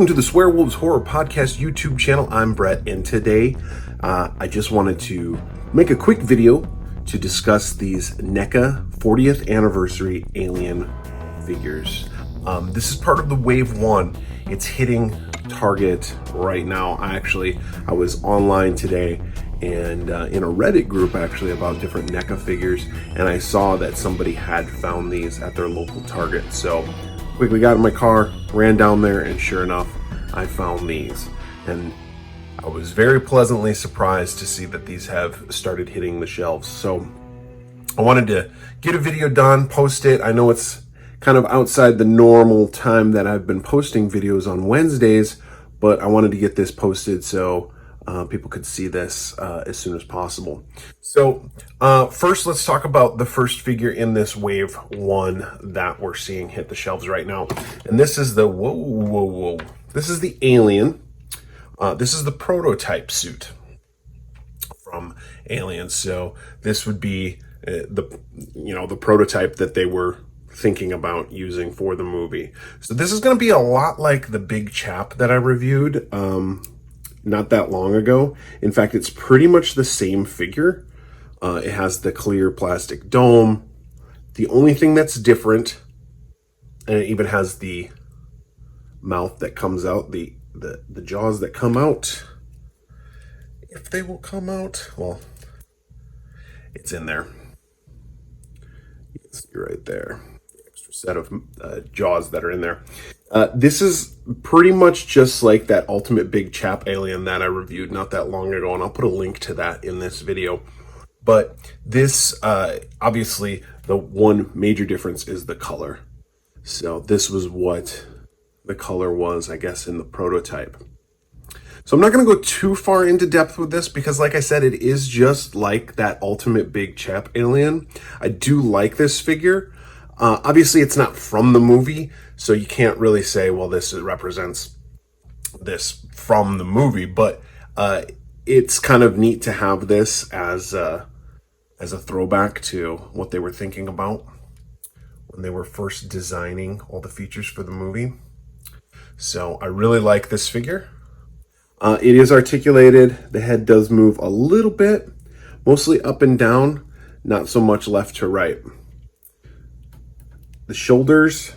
Welcome to the Swearwolves Horror Podcast YouTube channel. I'm Brett, and today I just wanted to make a quick video to discuss these NECA 40th Anniversary Alien figures. This is part of the Wave 1. It's hitting Target right now. I was online today and in a Reddit group actually about different NECA figures, and I saw that somebody had found these at their local Target. So quickly got in my car, ran down there, and sure enough, I found these. And I was very pleasantly surprised to see that these have started hitting the shelves. So I wanted to get a video done, post it. I know it's kind of outside the normal time that I've been posting videos on Wednesdays, but I wanted to get this posted so people could see this as soon as possible. So first, let's talk about the first figure in this Wave 1 that we're seeing hit the shelves right now. And this is the, this is the Alien. This is the prototype suit from Alien. So this would be the prototype that they were thinking about using for the movie. So this is going to be a lot like the Big Chap that I reviewed not that long ago. In fact, it's pretty much the same figure. It has the clear plastic dome. The only thing that's different, and it even has the mouth that comes out, the jaws that come out. If they will come out, well, it's in there. You can see right there. Extra set of jaws that are in there. This is pretty much just like that Ultimate Big Chap Alien that I reviewed not that long ago, and I'll put a link to that in this video. But this, obviously, the one major difference is the color. So this was what the color was, I guess, in the prototype. So I'm not going to go too far into depth with this because, like I said, it is just like that Ultimate Big Chap Alien. I do like this figure. Obviously, it's not from the movie, so you can't really say, well, this represents this from the movie. But it's kind of neat to have this as a throwback to what they were thinking about when they were first designing all the features for the movie. So I really like this figure. It is articulated. The head does move a little bit, mostly up and down, not so much left to right. The shoulders,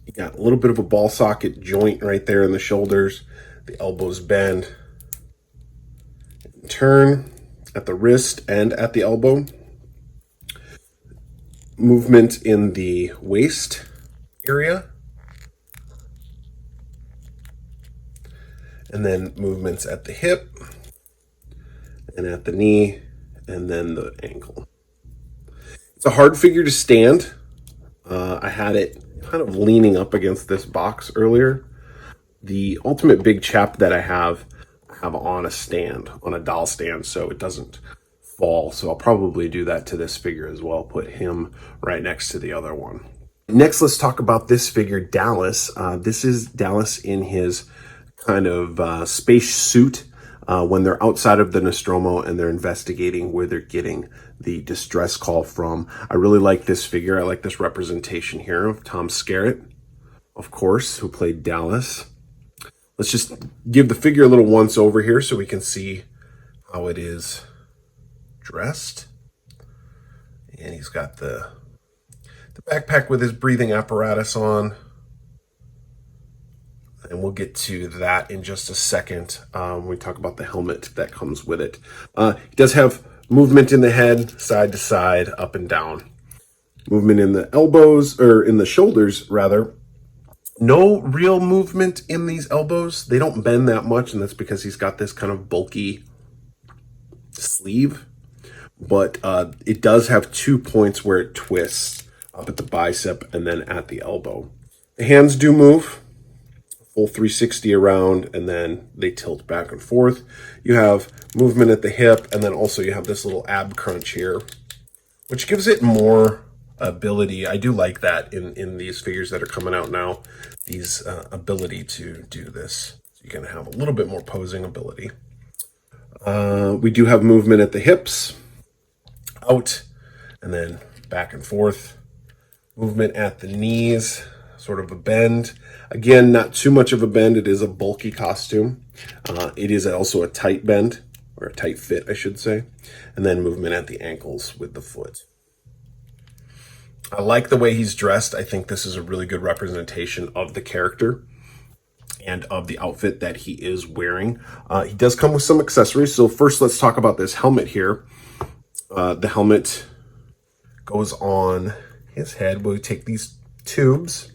you got a little bit of a ball socket joint right there in the shoulders. The elbows bend and turn at the wrist and at the elbow. Movement in the waist area. And then movements at the hip and at the knee and then the ankle. It's a hard figure to stand. I had it kind of leaning up against this box earlier. The Ultimate Big Chap that I have on a stand, on a doll stand, so it doesn't fall. So I'll probably do that to this figure as well, put him right next to the other one. Next, let's talk about this figure, Dallas. This is Dallas in his kind of space suit when they're outside of the Nostromo and they're investigating where they're getting the distress call from. I really like this figure. I like this representation here of Tom Skerritt, of course, who played Dallas. Let's just give the figure a little once over here so we can see how it is dressed. And he's got the backpack with his breathing apparatus on. And we'll get to that in just a second when we talk about the helmet that comes with it. It does have movement in the head, side to side, up and down. Movement in the elbows, or in the shoulders, rather. No real movement in these elbows. They don't bend that much, and that's because he's got this kind of bulky sleeve. But it does have 2 points where it twists up at the bicep and then at the elbow. The hands do move. Full 360 around, and then they tilt back and forth. You have movement at the hip, and then also you have this little ab crunch here, which gives it more ability. I do like that in these figures that are coming out now, these ability to do this. So you're going to have a little bit more posing ability. We do have movement at the hips, out, and then back and forth. Movement at the knees. sort of a bend. Again, not too much of a bend. It is a bulky costume. It is also a tight bend, or a tight fit, I should say. And then movement at the ankles with the foot. I like the way he's dressed. I think this is a really good representation of the character and of the outfit that he is wearing. He does come with some accessories. So first, let's talk about this helmet here. The helmet goes on his head. We'll take these tubes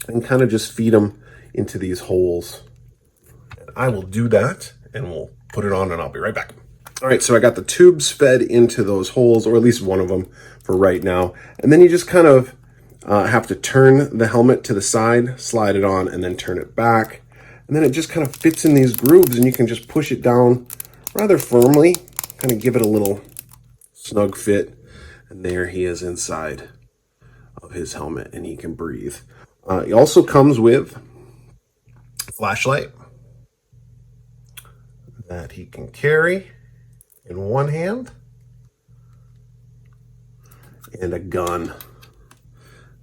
and kind of just feed them into these holes. And I will do that, and we'll put it on, and I'll be right back. All right, so I got the tubes fed into those holes, or at least one of them for right now. And then you just kind of have to turn the helmet to the side, slide it on, and then turn it back. And then it just kind of fits in these grooves, and you can just push it down rather firmly, kind of give it a little snug fit. And there he is inside of his helmet, and he can breathe. He also comes with a flashlight that he can carry in one hand, and a gun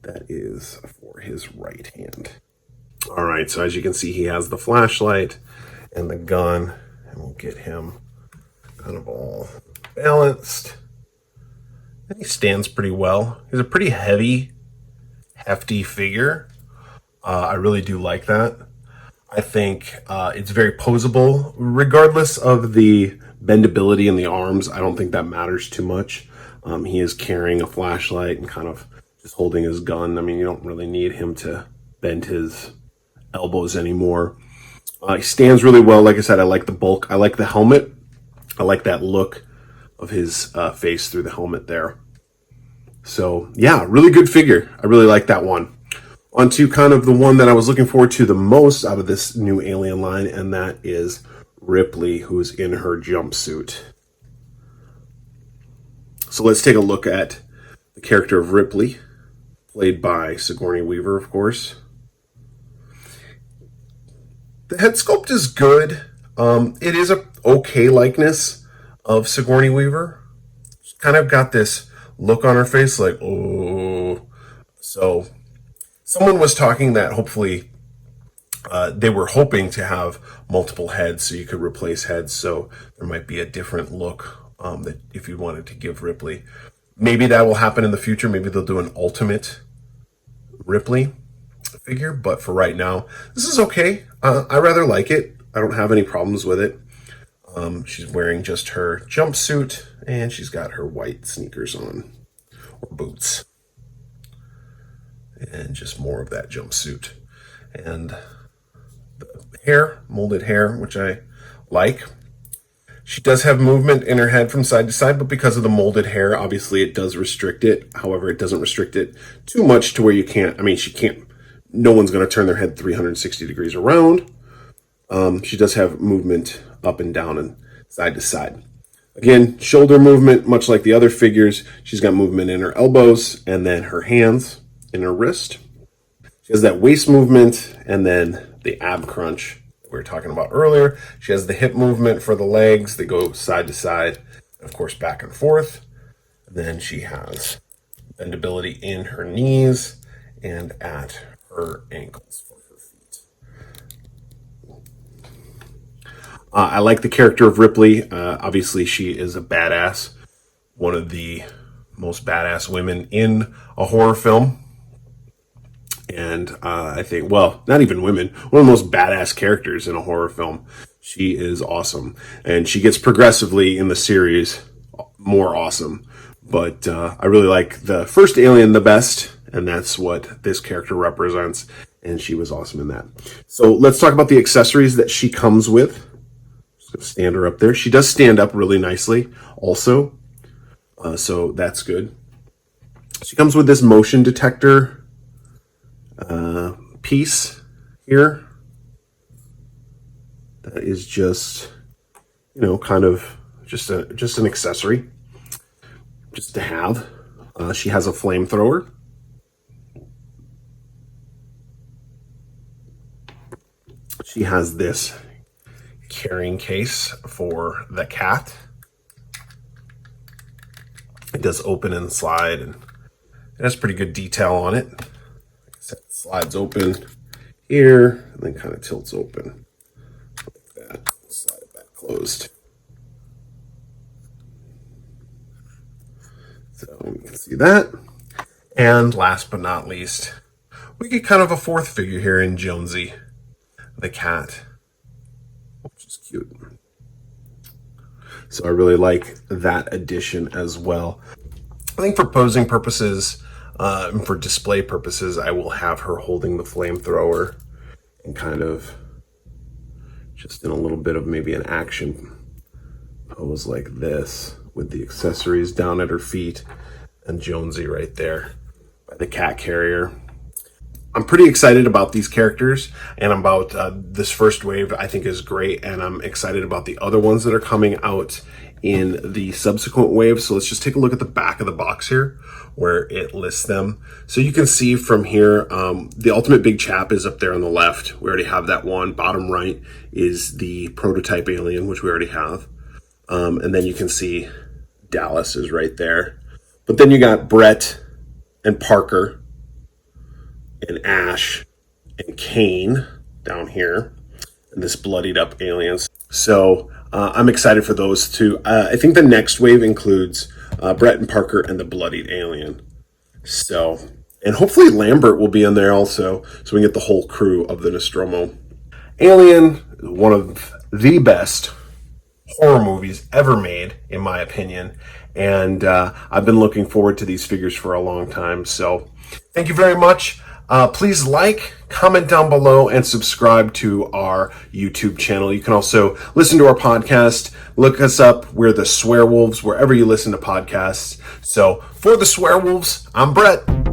that is for his right hand. All right, so as you can see, he has the flashlight and the gun, and we'll get him kind of all balanced. And he stands pretty well. He's a pretty heavy, hefty figure. I really do like that. I think it's very posable, regardless of the bendability in the arms. I don't think that matters too much. He is carrying a flashlight and kind of just holding his gun. I mean, you don't really need him to bend his elbows anymore. He stands really well. Like I said, I like the bulk. I like the helmet. I like that look of his face through the helmet there. So yeah, really good figure. I really like that one. On to kind of the one that I was looking forward to the most out of this new Alien line, and that is Ripley, who's in her jumpsuit. So let's take a look at the character of Ripley, played by Sigourney Weaver, of course. The head sculpt is good. It is a okay likeness of Sigourney Weaver. She's kind of got this look on her face like, oh. So someone was talking that hopefully they were hoping to have multiple heads so you could replace heads. So there might be a different look that if you wanted to give Ripley. Maybe that will happen in the future. Maybe they'll do an ultimate Ripley figure. But for right now, this is okay. I rather like it. I don't have any problems with it. She's wearing just her jumpsuit, and she's got her white sneakers on, or boots. And just more of that jumpsuit. And the hair, molded hair, which I like. She does have movement in her head from side to side, but because of the molded hair, obviously it does restrict it. However, it doesn't restrict it too much to where you can't, I mean, she can't, no one's going to turn their head 360 degrees around. She does have movement up and down and side to side. Again, shoulder movement, much like the other figures. She's got movement in her elbows and then her hands in her wrist. She has that waist movement and then the ab crunch that we were talking about earlier. She has the hip movement for the legs. They go side to side, and of course, back and forth. And then she has bendability in her knees and at her ankles for her feet. I like the character of Ripley. Obviously, she is a badass. One of the most badass women in a horror film. And I think, well, not even women, one of the most badass characters in a horror film. She is awesome. And she gets progressively in the series more awesome. But I really like the first Alien the best. And that's what this character represents. And she was awesome in that. So let's talk about the accessories that she comes with. Just gonna stand her up there. She does stand up really nicely also. So that's good. She comes with this motion detector piece here that is just, you know, kind of just an accessory just to have. She has a flamethrower. She has this carrying case for the cat. It does open and slide, and It has pretty good detail on it. Like I said, it slides open here and then kind of tilts open like that. Slide it back closed. So you can see that. And last but not least, we get kind of a fourth figure here in Jonesy, the cat, which is cute. So I really like that addition as well. I think for posing purposes, and for display purposes, I will have her holding the flamethrower and kind of just in a little bit of maybe an action pose like this with the accessories down at her feet and Jonesy right there by the cat carrier. I'm pretty excited about these characters and about this first wave. I think is great, and I'm excited about the other ones that are coming out in the subsequent waves. So let's just take a look at the back of the box here where it lists them. So you can see from here, the Ultimate Big Chap is up there on the left. We already have that one. Bottom right is the Prototype Alien, which we already have. And then you can see Dallas is right there. But then you got Brett and Parker and Ash and Kane down here, and this bloodied up aliens. So I'm excited for those two. I think the next wave includes Brett and Parker and the bloodied alien. So, and hopefully Lambert will be in there also, so we can get the whole crew of the Nostromo. Alien, one of the best horror movies ever made, in my opinion. And I've been looking forward to these figures for a long time. So thank you very much. Please like, comment down below, and subscribe to our YouTube channel. You can also listen to our podcast. Look us up. We're the Swearwolves, wherever you listen to podcasts. So for the Swearwolves, I'm Brett.